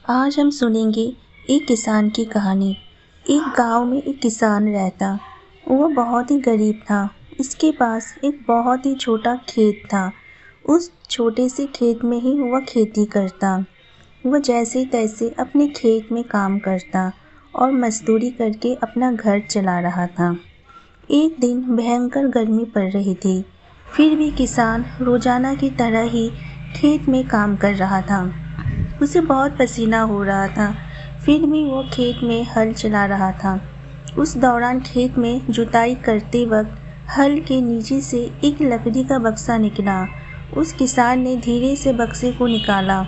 आज हम सुनेंगे एक किसान की कहानी। एक गांव में एक किसान रहता। वह बहुत ही गरीब था। उसके पास एक बहुत ही छोटा खेत था। उस छोटे से खेत में ही वह खेती करता। वह जैसे तैसे अपने खेत में काम करता और मजदूरी करके अपना घर चला रहा था। एक दिन भयंकर गर्मी पड़ रही थी, फिर भी किसान रोजाना की तरह ही खेत में काम कर रहा था। उसे बहुत पसीना हो रहा था, फिर भी वो खेत में हल चला रहा था। उस दौरान खेत में जुताई करते वक्त हल के नीचे से एक लकड़ी का बक्सा निकला। उस किसान ने धीरे से बक्से को निकाला।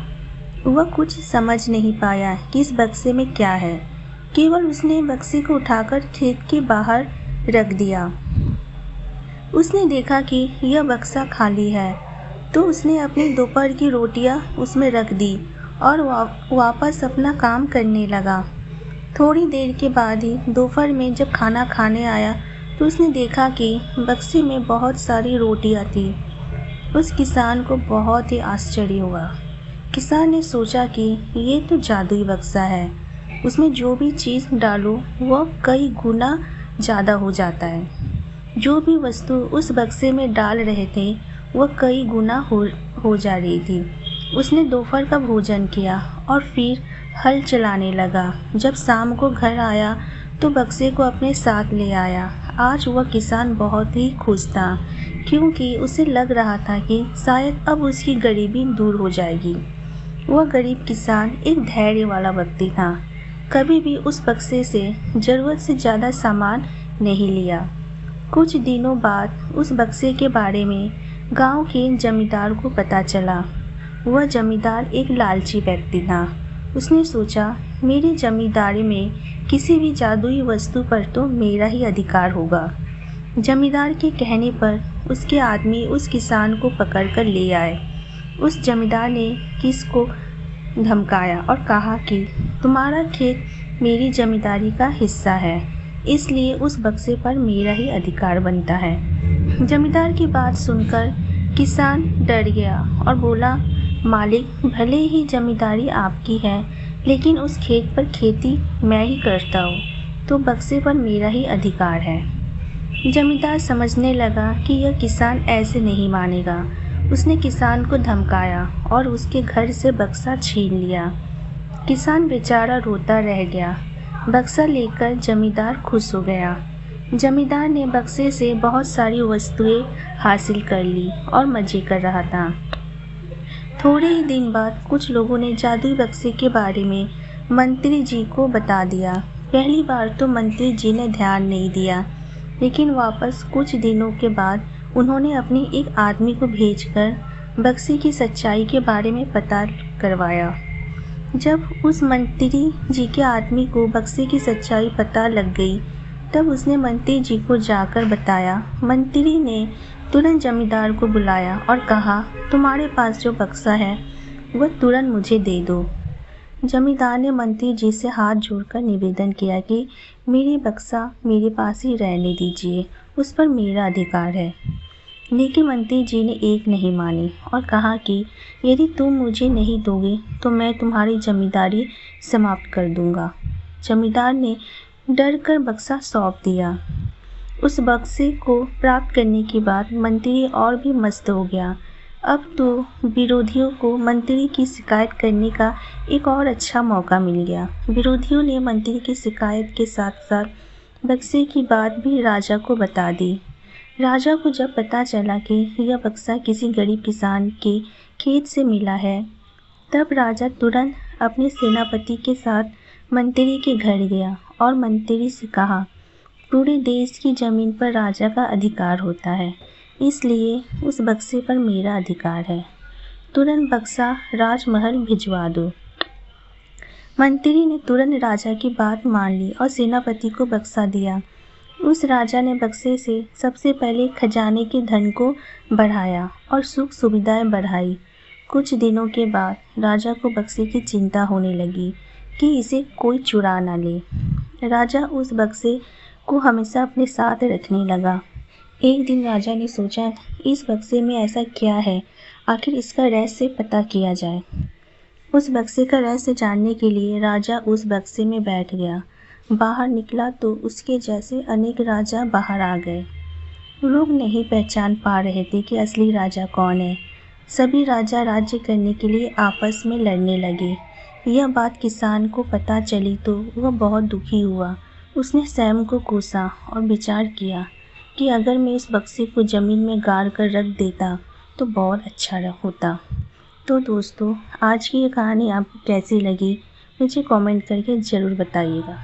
वह कुछ समझ नहीं पाया कि इस बक्से में क्या है। केवल उसने बक्से को उठाकर खेत के बाहर रख दिया। उसने देखा कि यह बक्सा खाली है, तो उसने अपनी दोपहर की रोटियां उसमें रख दी और वापस अपना काम करने लगा। थोड़ी देर के बाद ही दोपहर में जब खाना खाने आया तो उसने देखा कि बक्से में बहुत सारी रोटियां थी। उस किसान को बहुत ही आश्चर्य हुआ। किसान ने सोचा कि ये तो जादुई बक्सा है, उसमें जो भी चीज़ डालो वह कई गुना ज़्यादा हो जाता है। जो भी वस्तु उस बक्से में डाल रहे थे वह कई गुना हो जा रही थी। उसने दोपहर का भोजन किया और फिर हल चलाने लगा। जब शाम को घर आया तो बक्से को अपने साथ ले आया। आज वह किसान बहुत ही खुश था, क्योंकि उसे लग रहा था कि शायद अब उसकी गरीबी दूर हो जाएगी। वह गरीब किसान एक धैर्य वाला व्यक्ति था, कभी भी उस बक्से से ज़रूरत से ज़्यादा सामान नहीं लिया। कुछ दिनों बाद उस बक्से के बारे में गांव के जमींदार को पता चला। वह जमींदार एक लालची व्यक्ति था। उसने सोचा, मेरी जमींदारी में किसी भी जादुई वस्तु पर तो मेरा ही अधिकार होगा। जमींदार के कहने पर उसके आदमी उस किसान को पकड़कर ले आए। उस जमींदार ने किसको धमकाया और कहा कि तुम्हारा खेत मेरी जमींदारी का हिस्सा है, इसलिए उस बक्से पर मेरा ही अधिकार बनता है। जमींदार की बात सुनकर किसान डर गया और बोला, मालिक, भले ही जमींदारी आपकी है, लेकिन उस खेत पर खेती मैं ही करता हूँ, तो बक्से पर मेरा ही अधिकार है। जमींदार समझने लगा कि यह किसान ऐसे नहीं मानेगा। उसने किसान को धमकाया और उसके घर से बक्सा छीन लिया। किसान बेचारा रोता रह गया। बक्सा लेकर जमींदार खुश हो गया। जमींदार ने बक्से से बहुत सारी वस्तुएं हासिल कर ली और मजे कर रहा था। थोड़े ही दिन बाद कुछ लोगों ने जादुई बक्से के बारे में मंत्री जी को बता दिया। पहली बार तो मंत्री जी ने ध्यान नहीं दिया, लेकिन वापस कुछ दिनों के बाद उन्होंने अपने एक आदमी को भेजकर बक्से की सच्चाई के बारे में पता करवाया। जब उस मंत्री जी के आदमी को बक्से की सच्चाई पता लग गई, तब उसने मंत्री जी को जाकर बताया। मंत्री ने तुरंत जमींदार को बुलाया और कहा, तुम्हारे पास जो बक्सा है वह तुरंत मुझे दे दो। जमींदार ने मंत्री जी से हाथ जोड़कर निवेदन किया कि मेरी बक्सा मेरे पास ही रहने दीजिए, उस पर मेरा अधिकार है। लेकिन मंत्री जी ने एक नहीं मानी और कहा कि यदि तुम मुझे नहीं दोगे तो मैं तुम्हारी जमींदारी समाप्त कर दूंगा। जमींदार ने डर कर बक्सा सौंप दिया। उस बक्से को प्राप्त करने के बाद मंत्री और भी मस्त हो गया। अब तो विरोधियों को मंत्री की शिकायत करने का एक और अच्छा मौका मिल गया। विरोधियों ने मंत्री की शिकायत के साथ साथ बक्से की बात भी राजा को बता दी। राजा को जब पता चला कि यह बक्सा किसी गरीब किसान के खेत से मिला है, तब राजा तुरंत अपने सेनापति के साथ मंत्री के घर गया और मंत्री से कहा, पूरे देश की जमीन पर राजा का अधिकार होता है, इसलिए उस बक्से पर मेरा अधिकार है। तुरंत बक्सा राजमहल भिजवा दो। मंत्री ने तुरंत राजा की बात मान ली और सेनापति को बक्सा दिया। उस राजा ने बक्से से सबसे पहले खजाने के धन को बढ़ाया और सुख सुविधाएं बढ़ाई। कुछ दिनों के बाद राजा को बक्से की चिंता होने लगी कि इसे कोई चुरा न ले। राजा उस बक्से को हमेशा अपने साथ रखने लगा। एक दिन राजा ने सोचा, इस बक्से में ऐसा क्या है, आखिर इसका रहस्य पता किया जाए। उस बक्से का रहस्य जानने के लिए राजा उस बक्से में बैठ गया। बाहर निकला तो उसके जैसे अनेक राजा बाहर आ गए। लोग नहीं पहचान पा रहे थे कि असली राजा कौन है। सभी राजा राज्य करने के लिए आपस में लड़ने लगे। यह बात किसान को पता चली तो वह बहुत दुखी हुआ। उसने स्वयं को कोसा और विचार किया कि अगर मैं इस बक्से को ज़मीन में गाड़ कर रख देता तो बहुत अच्छा होता। तो दोस्तों, आज की ये कहानी आपको कैसी लगी मुझे कमेंट करके ज़रूर बताइएगा।